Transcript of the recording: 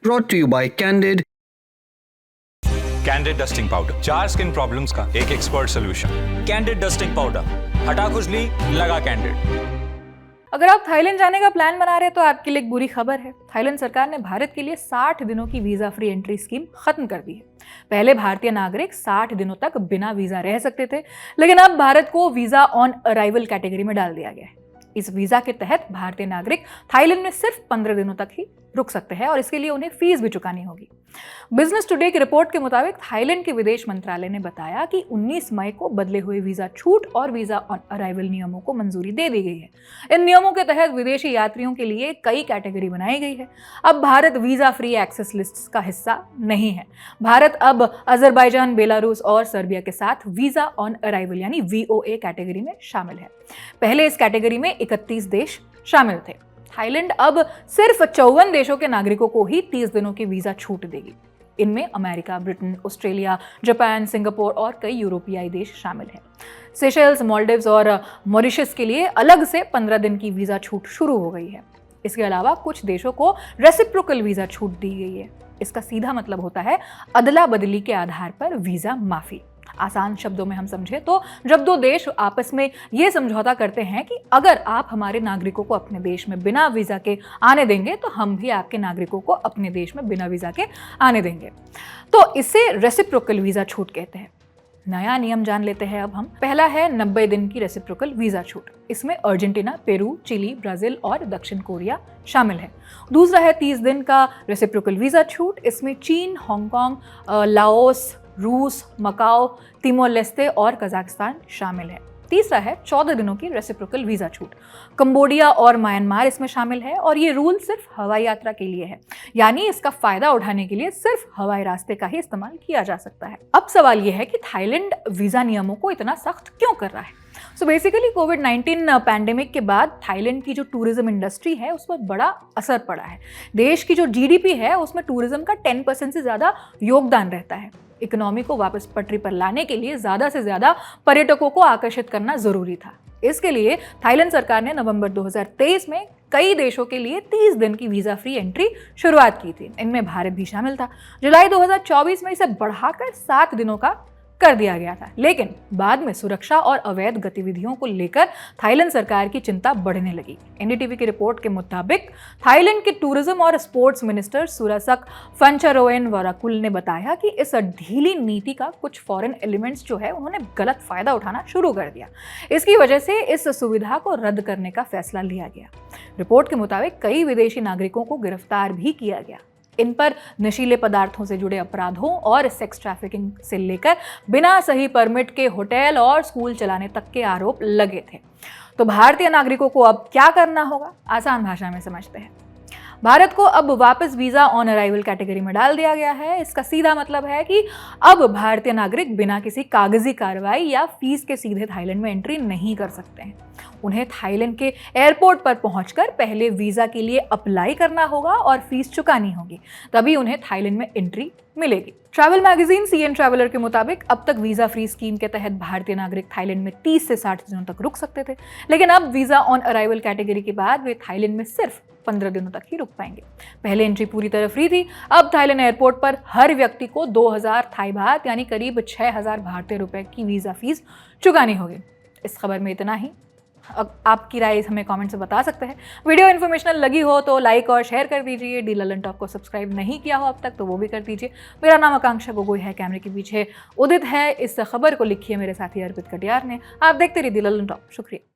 brought to you by Candid. Candid dusting powder, 4 skin problems का एक expert solution. Candid dusting powder, हटा खुजली, लगा कैंडिड। अगर आप थाईलैंड जाने का प्लान बना रहे हैं तो आपके लिए एक बुरी खबर है। थाईलैंड सरकार ने भारत के लिए 60 दिनों की वीजा फ्री एंट्री स्कीम खत्म कर दी है। पहले भारतीय नागरिक 60 दिनों तक बिना वीजा रह सकते थे, लेकिन अब भारत को वीजा ऑन अराइवल कैटेगरी में डाल दिया गया है। इस वीजा के तहत भारतीय नागरिक थाईलैंड में सिर्फ 15 दिनों तक ही रुक सकते हैं और इसके लिए उन्हें फीस भी चुकानी होगी। बिजनेस टुडे की रिपोर्ट के मुताबिक थाईलैंड के विदेश मंत्रालय ने बताया कि 19 मई को बदले हुए वीजा छूट और वीजा ऑन अराइवल नियमों को मंजूरी दे दी गई है। इन नियमों के तहत विदेशी यात्रियों के लिए कई कैटेगरी बनाई गई है। अब Bharat visa free access list का हिस्सा नहीं है। भारत अब अजरबैजान, बेलारूस और सर्बिया के साथ वीजा ऑन अराइवल यानी VOA कैटेगरी में शामिल है। पहले इस कैटेगरी में 31 देश शामिल थे। थाईलैंड अब सिर्फ 54 देशों के नागरिकों को ही 30 दिनों की वीजा छूट देगी। इनमें America, Britain, Australia, Japan, Singapore और कई यूरोपीय देश शामिल हैं। सेशेल्स, मालदीव्स और मॉरिशस के लिए अलग से 15 दिन की वीजा छूट शुरू हो गई है। इसके अलावा कुछ देशों को रेसिप्रोकल वीजा छूट दी गई है। इसका सीधा मतलब होता है अदला बदली के आधार पर वीजा माफी। आसान शब्दों में हम समझे तो जब दो देश आपस में ये समझौता करते हैं कि अगर आप हमारे नागरिकों को अपने देश में बिना वीजा के आने देंगे तो हम भी आपके नागरिकों को अपने देश में बिना वीजा के आने देंगे, तो इसे रेसिप्रोकल वीजा छूट कहते हैं। नया नियम जान लेते हैं अब हम। पहला है 90 दिन की रेसिप्रोकल वीजा छूट। इसमें अर्जेंटीना, पेरू, चिली, ब्राजील और दक्षिण कोरिया शामिल है। दूसरा है 30 दिन का रेसिप्रोकल वीजा छूट। इसमें चीन, हांगकांग, लाओस, रूस, मकाओ, तिमोर लेस्ते और कजाकिस्तान शामिल है। तीसरा है 14 दिनों की रेसिप्रोकल वीजा छूट। कंबोडिया और म्यांमार इसमें शामिल है और ये रूल सिर्फ हवाई यात्रा के लिए है, यानी इसका फायदा उठाने के लिए सिर्फ हवाई रास्ते का ही इस्तेमाल किया जा सकता है। अब सवाल ये है कि थाईलैंड वीजा नियमों को इतना सख्त क्यों कर रहा है? सो बेसिकली कोविड-19 पैंडेमिक के बाद थाईलैंड की जो टूरिज्म इंडस्ट्री है उस पर बड़ा असर पड़ा है। देश की जो GDP है उसमें टूरिज्म का 10% से ज़्यादा योगदान रहता है। इकोनॉमी को वापस पटरी पर लाने के लिए ज़्यादा से ज़्यादा पर्यटकों को आकर्षित करना ज़रूरी था। इसके लिए थाईलैंड सरकार ने नवंबर 2023 में कई देशों के लिए 30 दिन की वीज़ा फ्री एंट्री शुरुआत की थी। इनमें भारत भी शामिल था। जुलाई 2024 में इसे बढ़ाकर 7 दिनों का कर दिया गया था, लेकिन बाद में सुरक्षा और अवैध गतिविधियों को लेकर थाईलैंड सरकार की चिंता बढ़ने लगी। NDTV की रिपोर्ट के मुताबिक थाईलैंड के टूरिज्म और स्पोर्ट्स मिनिस्टर सुरासक फंचारोएन वराकुल ने बताया कि इस ढीली नीति का कुछ फॉरेन एलिमेंट्स जो है उन्होंने गलत फायदा उठाना शुरू कर दिया। इसकी वजह से इस सुविधा को रद्द करने का फैसला लिया गया। रिपोर्ट के मुताबिक कई विदेशी नागरिकों को गिरफ्तार भी किया गया। इन पर नशीले पदार्थों से जुड़े अपराधों और सेक्स ट्रैफिकिंग से लेकर बिना सही परमिट के होटल और स्कूल चलाने तक के आरोप लगे थे। तो भारतीय नागरिकों को अब क्या करना होगा? आसान भाषा में समझते हैं। भारत को अब वापस वीजा ऑन अराइवल कैटेगरी में डाल दिया गया है। इसका सीधा मतलब है कि अब भारतीय नागरिक बिना किसी कागजी कार्रवाई या फीस के सीधे थाईलैंड में एंट्री नहीं कर सकते हैं। उन्हें थाईलैंड के एयरपोर्ट पर पहुंचकर पहले वीजा के लिए अप्लाई करना होगा और फीस चुकानी होगी, तभी उन्हें थाईलैंड में एंट्री मिलेगी। ट्रैवल मैगजीन CN ट्रैवलर के मुताबिक अब तक वीजा फ्री स्कीम के तहत भारतीय नागरिक थाईलैंड में 30 से 60 दिनों तक रुक सकते थे, लेकिन अब वीजा ऑन अराइवल कैटेगरी के बाद वे थाईलैंड में सिर्फ 15 दिनों तक ही रुक पाएंगे। पहले एंट्री पूरी तरह फ्री थी। अब थाईलैंड एयरपोर्ट पर हर व्यक्ति को 2000 थाई बात यानी करीब 6000 भारतीय रुपए की वीजा फीस चुकानी होगी। इस खबर में इतना ही। आपकी राय हमें कमेंट से बता सकते हैं। वीडियो इन्फॉर्मेशनल लगी हो तो लाइक और शेयर कर दीजिए। डी ललन टॉप को सब्सक्राइब नहीं किया हो अब तक तो वो भी कर दीजिए। मेरा नाम आकांक्षा गोगोई है, कैमरे के पीछे उदित है। इस खबर को लिखी है मेरे साथी अर्पित कटियार ने। आप देखते रहिए डी ललन टॉप। शुक्रिया।